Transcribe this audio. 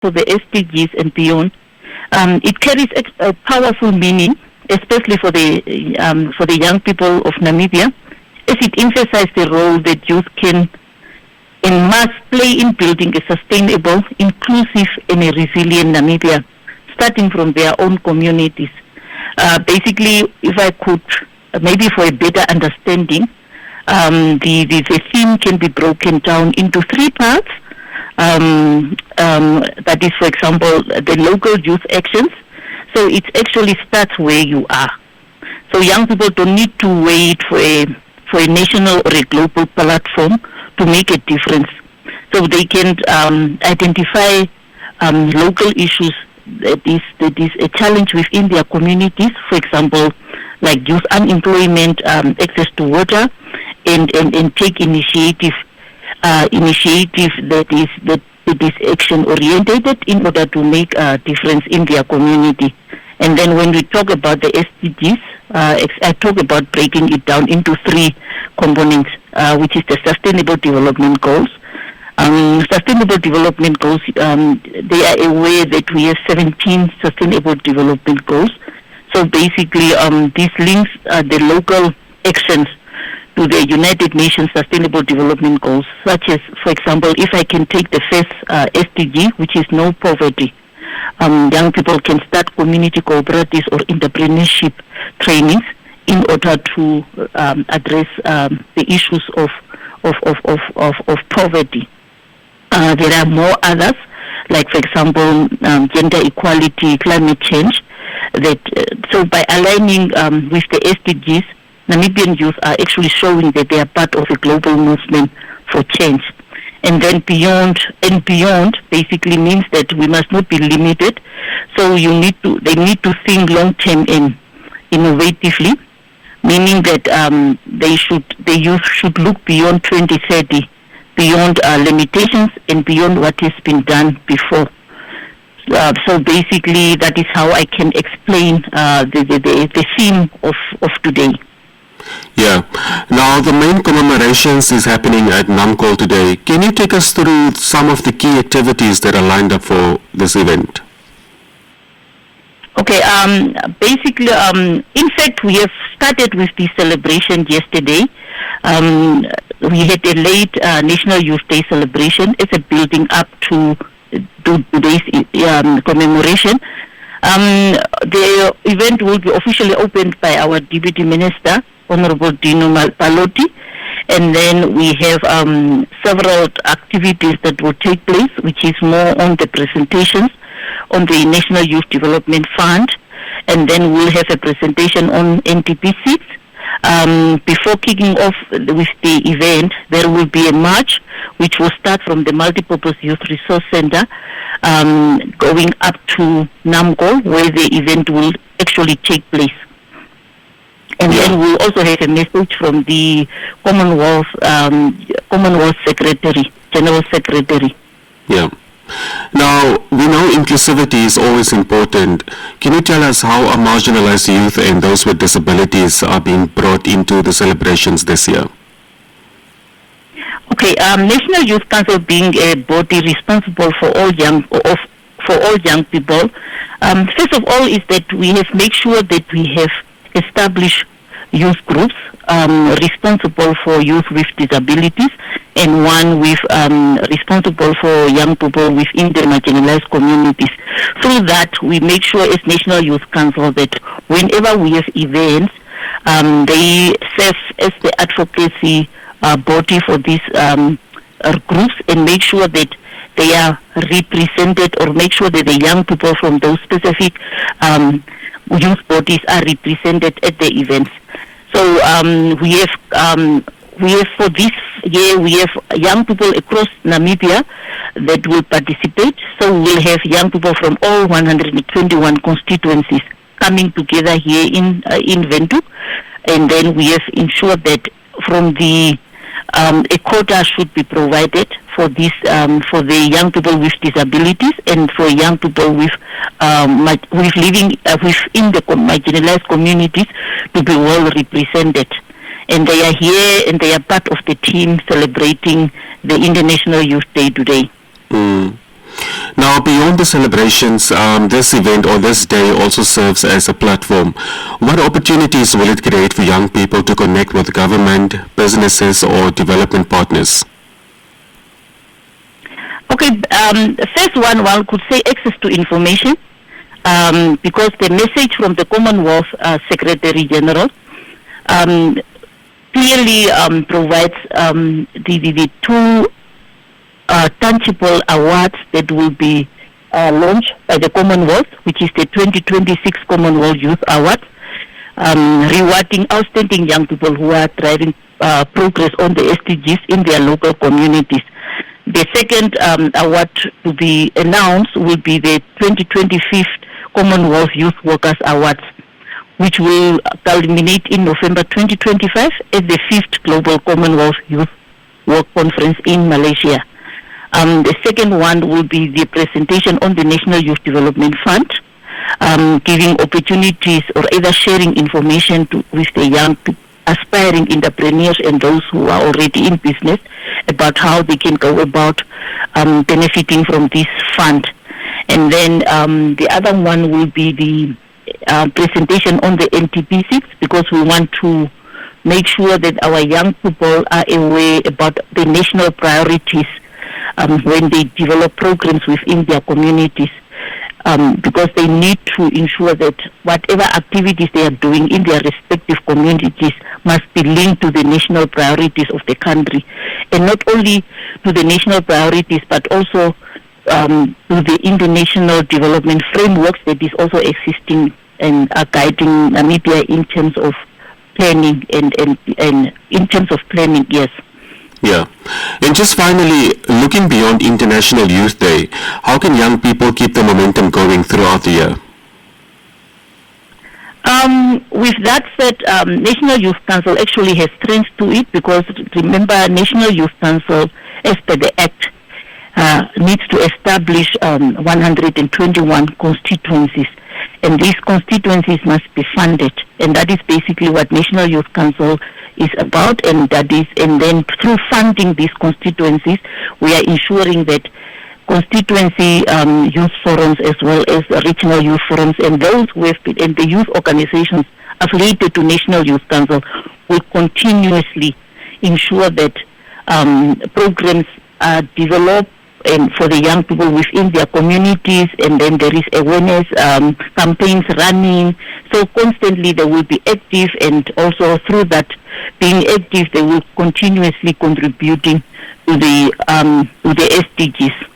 for the SDGs and Beyond, it carries a powerful meaning, especially for the young people of Namibia, as it emphasizes the role that youth can and must play in building a sustainable, inclusive, and a resilient Namibia, starting from their own communities. Basically, if I could, maybe for a better understanding, the theme can be broken down into three parts. That is, for example, the local youth actions. So it actually starts where you are. So young people don't need to wait for a national or a global platform to make a difference. So they can identify local issues that is a challenge within their communities. For example, like youth unemployment, access to water, and take initiative that is action oriented in order to make a difference in their community. And then when we talk about the SDGs, I talk about breaking it down into three components, which is the Sustainable Development Goals. Sustainable Development Goals, they are aware that we have 17 Sustainable Development Goals. So basically, this links the local actions to the United Nations Sustainable Development Goals, such as, for example, if I can take the first SDG, which is no poverty. Young people can start community cooperatives or entrepreneurship trainings in order to address the issues of poverty. There are more others, like, for example, gender equality, climate change. So by aligning with the SDGs, Namibian youth are actually showing that they are part of a global movement for change. And then beyond basically means that we must not be limited. So they need to think long term and innovatively, meaning that the youth should look beyond 2030, beyond limitations and beyond what has been done before. So basically, that is how I can explain the theme of today. Yeah. Now, the main commemorations is happening at Namcol today. Can you take us through some of the key activities that are lined up for this event? Okay. Basically, in fact, we have started with the celebration yesterday. We had a late National Youth Day celebration as a building up to today's commemoration. The event will be officially opened by our Deputy Minister, Honorable Dino Palotti, and then we have several activities that will take place, which is more on the presentations on the National Youth Development Fund, and then we'll have a presentation on NTP6. Before kicking off with the event, there will be a march which will start from the Multipurpose Youth Resource Center going up to Namcol, where the event will actually take place. And then we'll also have a message from the Commonwealth Secretary, General Secretary. Yeah. Now, we know inclusivity is always important. Can you tell us how our marginalized youth and those with disabilities are being brought into the celebrations this year? Okay, National Youth Council being a body responsible for all young people. First of all, is that we have made sure that we have established youth groups responsible for youth with disabilities, and one with responsible for young people within the marginalized communities. Through that, we make sure as National Youth Council that whenever we have events, they serve as the advocacy body for these groups, and make sure that they are represented, or make sure that the young people from those specific youth bodies are represented at the events. So we have for this year, we have young people across Namibia that will participate. So we'll have young people from all 121 constituencies coming together here in Windhoek, and then we have ensured that from the a quota should be provided for this for the young people with disabilities and for young people with living within the marginalized communities to be well represented. And they are here and they are part of the team celebrating the International Youth Day today. Now, beyond the celebrations, this event or this day also serves as a platform. What opportunities will it create for young people to connect with government, businesses, or development partners? Okay, first one could say access to information, because the message from the Commonwealth Secretary General clearly provides the two tangible awards that will be launched by the Commonwealth, which is the 2026 Commonwealth Youth Award, rewarding outstanding young people who are driving progress on the SDGs in their local communities. The second award to be announced will be the 2025 Commonwealth Youth Workers Awards, which will culminate in November 2025 at the 5th Global Commonwealth Youth Work Conference in Malaysia. The second one will be the presentation on the National Youth Development Fund, giving opportunities or either sharing information with the young aspiring entrepreneurs and those who are already in business about how they can go about benefiting from this fund. And then the other one will be the presentation on the NTP6, because we want to make sure that our young people are aware about the national priorities when they develop programs within their communities, because they need to ensure that whatever activities they are doing in their respective communities must be linked to the national priorities of the country, and not only to the national priorities but also to the international development frameworks that is also existing and are guiding Namibia in terms of planning and in terms of planning, yes. Yeah. And just finally, looking beyond International Youth Day, how can young people keep the momentum going throughout the year? With that said, National Youth Council actually has strength to it, because remember, National Youth Council, as per the Act, needs to establish 121 constituencies, and these constituencies must be funded, and that is basically what National Youth Council is about, and then through funding these constituencies, we are ensuring that constituency youth forums as well as regional youth forums and those who have been, and the youth organizations affiliated to National Youth Council will continuously ensure that programs are developed and for the young people within their communities, and then there is awareness campaigns running. So constantly they will be active, and also through that being active, they will continuously contributing to the SDGs.